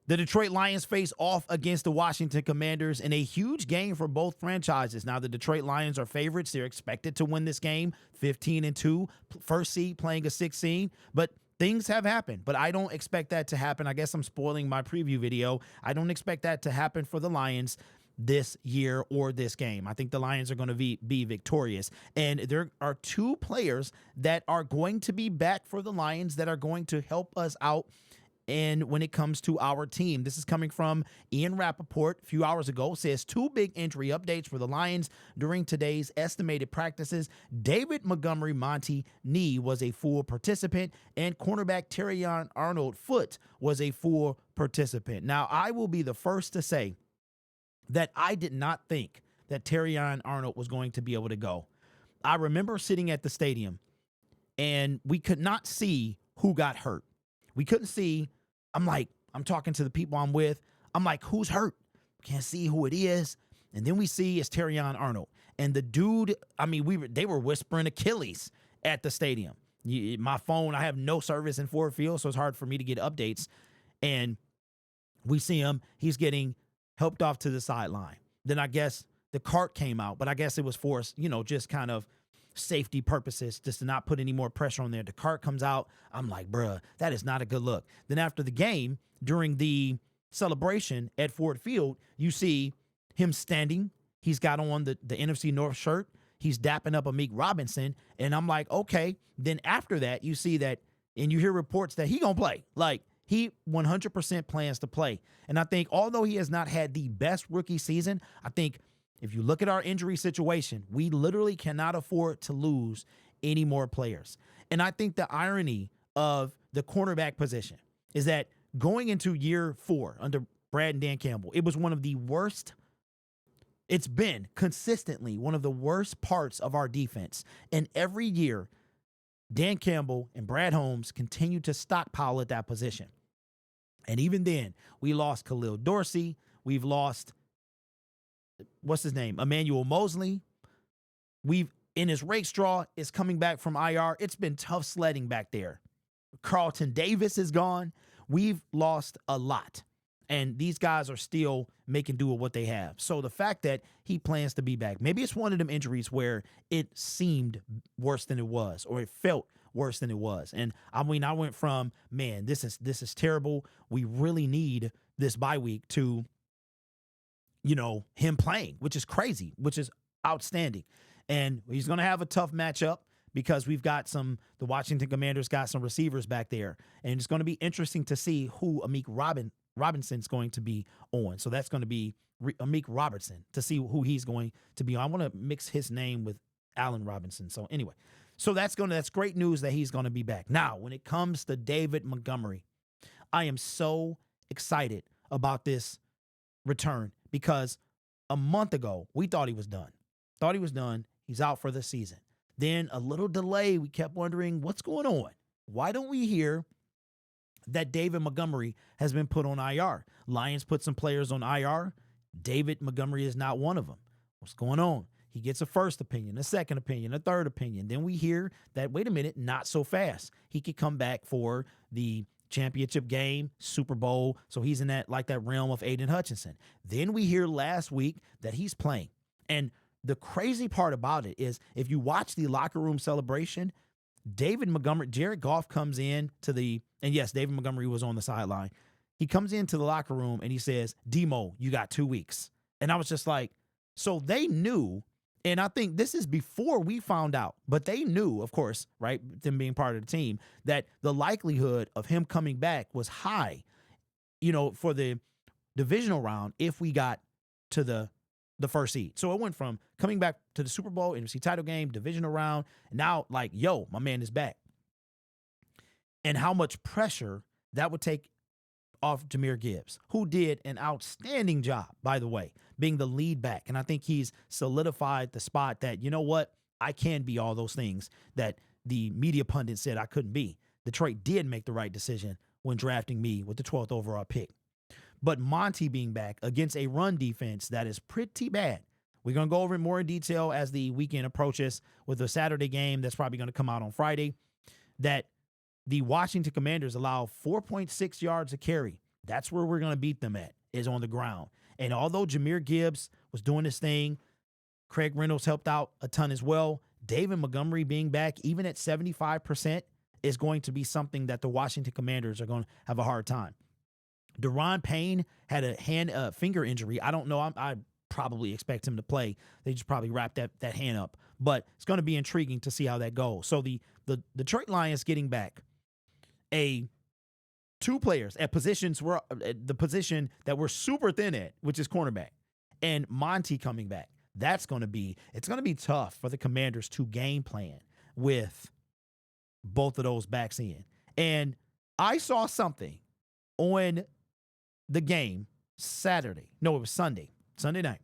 The Detroit Lions face off against the Washington Commanders in a huge game for both franchises. Now, the Detroit Lions are favorites. They're expected to win this game, 15-2, first seed playing a 6 seed. But things have happened, but I don't expect that to happen. I guess I'm spoiling my preview video. I don't expect that to happen for the Lions this year or this game. I think the Lions are going to be victorious. And there are 2 players that are going to be back for the Lions that are going to help us out. And when it comes to our team, this is coming from Ian Rappaport a few hours ago, says 2 big injury updates for the Lions during today's estimated practices. David Montgomery Monty knee was a full participant, and cornerback Terrion Arnold foot was a full participant. Now, I will be the first to say that I did not think that Terrion Arnold was going to be able to go. I remember sitting at the stadium, and we could not see who got hurt. We couldn't see. I'm talking to the people I'm with. I'm like, who's hurt? Can't see who it is. And then we see it's Terrion Arnold. And the dude, they were whispering Achilles at the stadium. My phone, I have no service in Ford Field, so it's hard for me to get updates. And we see him. He's getting helped off to the sideline. Then I guess the cart came out, but I guess it was for, just kind of safety purposes, just to not put any more pressure on there. The cart comes out. I'm like, bruh, that is not a good look. Then after the game, during the celebration at Ford Field, you see him standing. He's got on the NFC North shirt. He's dapping up Amik Robinson. And I'm like, okay. Then after that, you see that, and you hear reports that he gonna play. Like, he 100% plans to play. And I think although he has not had the best rookie season, I think if you look at our injury situation, we literally cannot afford to lose any more players. And I think the irony of the cornerback position is that going into year 4 under Brad and Dan Campbell, it was one of the worst. It's been consistently one of the worst parts of our defense. And every year, Dan Campbell and Brad Holmes continue to stockpile at that position. And even then, we lost Khalil Dorsey. We've lost, what's his name? Emmanuel Mosley. In his Rakestraw is coming back from IR. It's been tough sledding back there. Carlton Davis is gone. We've lost a lot. And these guys are still making do with what they have. So the fact that he plans to be back, maybe it's one of them injuries where it seemed worse than it was, or it felt worse than it was. And I went from, man, this is terrible. We really need this bye week to, him playing, which is crazy, which is outstanding. And he's going to have a tough matchup because we've got the Washington Commanders got some receivers back there. And it's going to be interesting to see who Amik Robinson's going to be on. So that's going to be Amik Robertson, to see who he's going to be on. I want to mix his name with Allen Robinson. So anyway, that's great news that he's going to be back. Now, when it comes to David Montgomery, I am so excited about this return because a month ago, we thought he was done. He's out for the season. Then a little delay. We kept wondering what's going on. Why don't we hear that David Montgomery has been put on IR? Lions put some players on IR. David Montgomery is not one of them. What's going on? He gets a first opinion, a second opinion, a third opinion. Then we hear that, wait a minute, not so fast. He could come back for the championship game, Super Bowl. So he's in that realm of Aiden Hutchinson. Then we hear last week that he's playing. And the crazy part about it is if you watch the locker room celebration, David Montgomery, Jared Goff comes in and yes, David Montgomery was on the sideline. He comes into the locker room and he says, Demo, you got 2 weeks. And I was just like, so they knew, and I think this is before we found out, but they knew, of course, right, them being part of the team, that the likelihood of him coming back was high, for the divisional round if we got to the first seed. So it went from coming back to the Super Bowl, NFC title game, divisional round, and now my man is back. And how much pressure that would take off Jahmyr Gibbs, who did an outstanding job, by the way, being the lead back. And I think he's solidified the spot that, I can be all those things that the media pundits said I couldn't be. Detroit did make the right decision when drafting me with the 12th overall pick. But Monty being back against a run defense that is pretty bad. We're going to go over it more in detail as the weekend approaches with the Saturday game that's probably going to come out on Friday, that the Washington Commanders allow 4.6 yards a carry That's where we're going to beat them at, is on the ground. And although Jahmyr Gibbs was doing his thing, Craig Reynolds helped out a ton as well. David Montgomery being back, even at 75%, is going to be something that the Washington Commanders are going to have a hard time. Deron Payne had a finger injury. I don't know. I probably expect him to play. They just probably wrap that hand up. But it's going to be intriguing to see how that goes. So the Detroit Lions getting back two players at positions where the position that we're super thin at, which is cornerback, and Monty coming back. It's going to be tough for the Commanders to game plan with both of those backs in. And I saw something on the game Sunday night,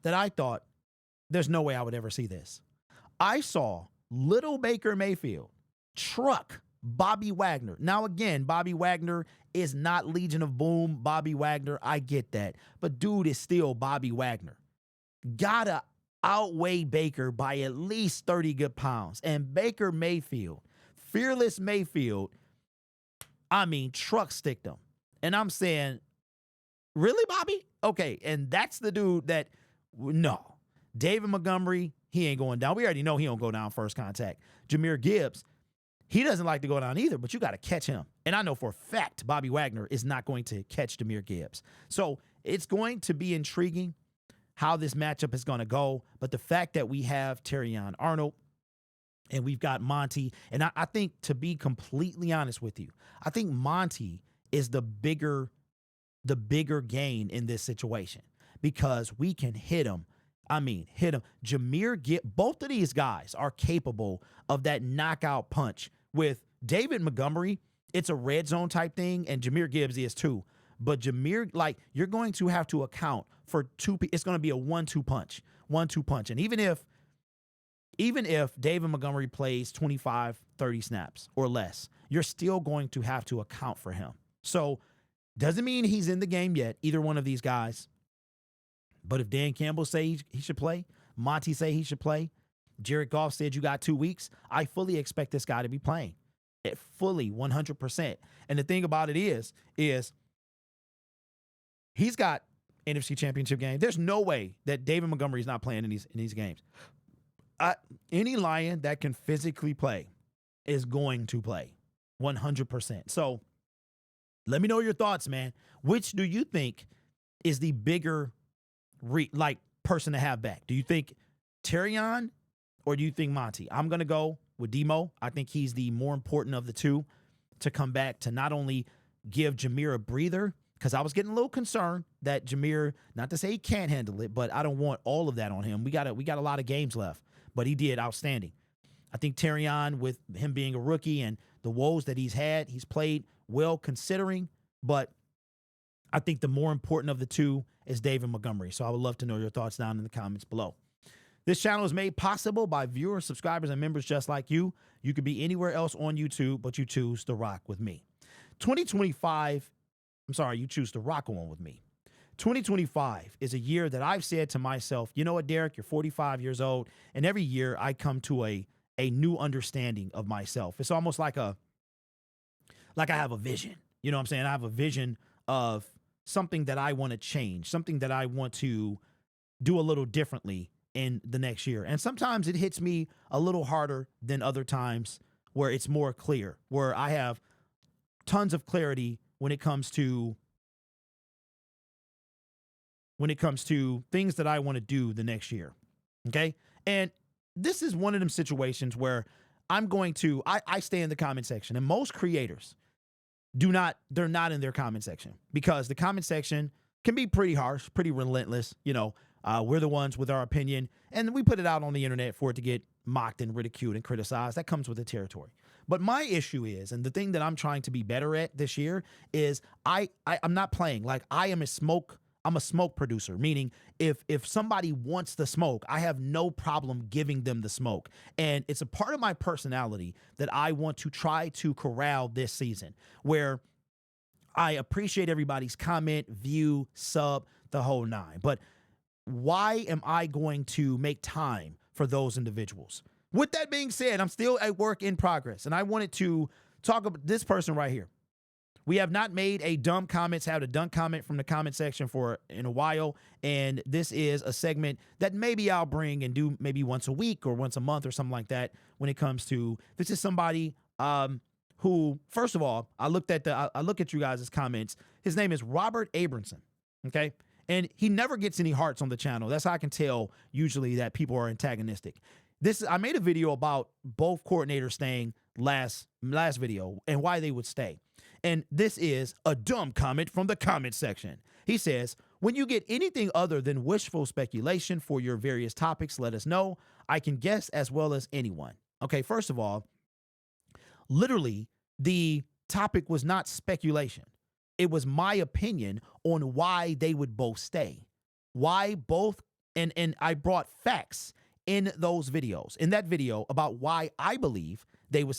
that I thought, there's no way I would ever see this. I saw little Baker Mayfield truck Bobby Wagner. Now, again, Bobby Wagner is not Legion of Boom Bobby Wagner. I get that. But dude is still Bobby Wagner. Gotta outweigh Baker by at least 30 good pounds. And Baker Mayfield, fearless Mayfield, truck sticked him. And I'm saying, really, Bobby? Okay, and that's the dude that, no. David Montgomery, he ain't going down. We already know he don't go down first contact. Jahmyr Gibbs, he doesn't like to go down either, but you got to catch him. And I know for a fact Bobby Wagner is not going to catch Jahmyr Gibbs. So it's going to be intriguing how this matchup is going to go. But the fact that we have Terrion Arnold and we've got Monty, and I think, to be completely honest with you, I think Monty is the bigger gain in this situation, because we can hit him. Hit him. Jahmyr Gibbs, both of these guys are capable of that knockout punch. With David Montgomery, it's a red zone type thing, and Jahmyr Gibbs is too. But Jahmyr, you're going to have to account for it's going to be a 1-2 punch. And even if David Montgomery plays 25, 30 snaps or less, you're still going to have to account for him. So doesn't mean he's in the game yet, either one of these guys. But if Dan Campbell say he should play, Monty say he should play, Jared Goff said you got 2 weeks, I fully expect this guy to be playing. Fully, 100%. And the thing about it is he's got NFC Championship game. There's no way that David Montgomery is not playing in these games. Any Lion that can physically play is going to play 100%. So let me know your thoughts, man. Which do you think is the bigger person to have back? Do you think Terrion or do you think Monty? I'm going to go with Demo. I think he's the more important of the two to come back, to not only give Jahmyr a breather, because I was getting a little concerned that Jahmyr, not to say he can't handle it, but I don't want all of that on him. We got a lot of games left, but he did outstanding. I think Terrion, with him being a rookie and the woes that he's had, he's played well considering, but I think the more important of the two is David Montgomery. So I would love to know your thoughts down in the comments below. This channel is made possible by viewers, subscribers, and members just like you. You could be anywhere else on YouTube, but you choose to rock with me. You choose to rock on with me. 2025 is a year that I've said to myself, you know what, Derek, you're 45 years old, and every year I come to a new understanding of myself. It's almost like I have a vision. You know what I'm saying? I have a vision of something that I want to change, something that I want to do a little differently in the next year. And sometimes it hits me a little harder than other times, where it's more clear, where I have tons of clarity when it comes to things that I want to do the next year. Okay? And this is one of them situations where I stay in the comment section, and most creators they're not in their comment section, because the comment section can be pretty harsh, pretty relentless. We're the ones with our opinion, and we put it out on the internet for it to get mocked and ridiculed and criticized. That comes with the territory. But my issue is, and the thing that I'm trying to be better at this year is I'm not playing. I'm a smoke producer, meaning if somebody wants the smoke, I have no problem giving them the smoke. And it's a part of my personality that I want to try to corral this season, where I appreciate everybody's comment, view, sub, the whole nine. But why am I going to make time for those individuals? With that being said, I'm still a work in progress, and I wanted to talk about this person right here. We have not made a dumb comments, had a dumb comment from the comment section in a while. And this is a segment that maybe I'll bring and do maybe once a week or once a month or something like that when it comes to, this is somebody who, first of all, I look at you guys' comments. His name is Robert Abramson. Okay. And he never gets any hearts on the channel. That's how I can tell usually that people are antagonistic. I made a video about both coordinators staying last video and why they would stay. And this is a dumb comment from the comment section. He says, when you get anything other than wishful speculation for your various topics, let us know. I can guess as well as anyone. Okay, first of all, literally, the topic was not speculation. It was my opinion on why they would both stay. Why both, and I brought facts in those videos, in that video about why I believe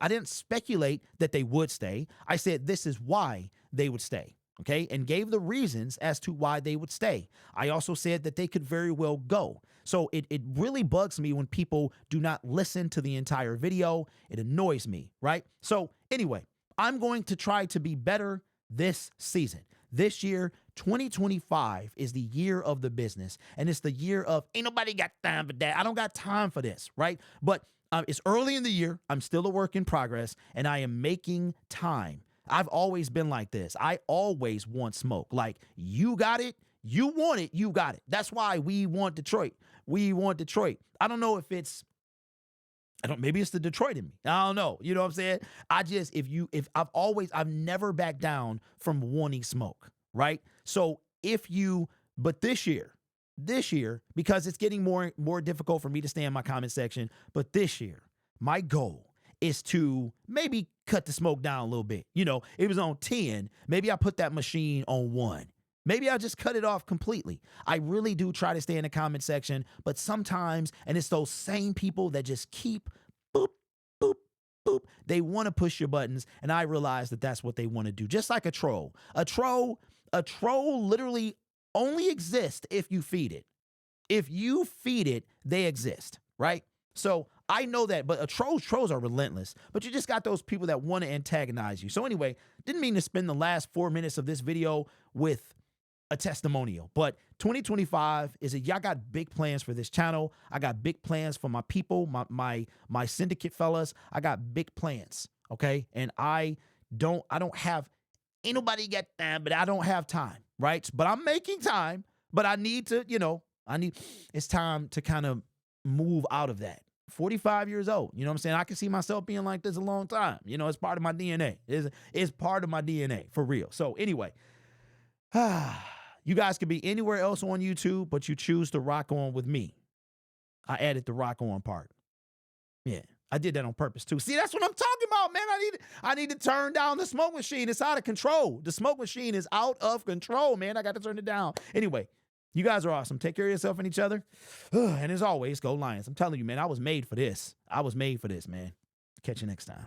I didn't speculate that they would stay. I said, this is why they would stay. Okay. And gave the reasons as to why they would stay. I also said that they could very well go. So it really bugs me when people do not listen to the entire video. It annoys me. Right. So anyway, I'm going to try to be better this season. This year, 2025 is the year of the business. And it's the year of ain't nobody got time for that. I don't got time for this, right? But it's early in the year. I'm still a work in progress, and I am making time. I've always been like this. I always want smoke. Like, you got it, you want it, you got it. That's why we want Detroit. We want Detroit. I don't know if it's, maybe it's the Detroit in me. I don't know. You know what I'm saying? I've never backed down from wanting smoke, right? So but this year, because it's getting more difficult for me to stay in my comment section, but this year, my goal is to maybe cut the smoke down a little bit. You know, it was on 10. Maybe I put that machine on 1. Maybe I'll just cut it off completely. I really do try to stay in the comment section, but sometimes, and it's those same people that just keep boop, boop, boop. They want to push your buttons, and I realize that that's what they want to do. Just like a troll. A troll literally only exists if you feed it. If you feed it, they exist, right? So I know that, but trolls are relentless. But you just got those people that want to antagonize you. So anyway, didn't mean to spend the last 4 minutes of this video with a testimonial, but 2025 y'all got big plans for this channel. I got big plans for my people, my syndicate fellas. I got big plans, okay? And ain't nobody got time, but I don't have time, right? But I'm making time, but I need to, it's time to kind of move out of that. 45 years old, you know what I'm saying? I can see myself being like this a long time. You know, it's part of my DNA. It's part of my DNA, for real. So anyway, you guys could be anywhere else on YouTube, but you choose to rock on with me. I added the rock on part. Yeah, I did that on purpose too. See, that's what I'm talking about, man. I need to turn down the smoke machine. It's out of control. The smoke machine is out of control, man. I got to turn it down. Anyway, you guys are awesome. Take care of yourself and each other. And as always, go Lions. I'm telling you, man, I was made for this. I was made for this, man. Catch you next time.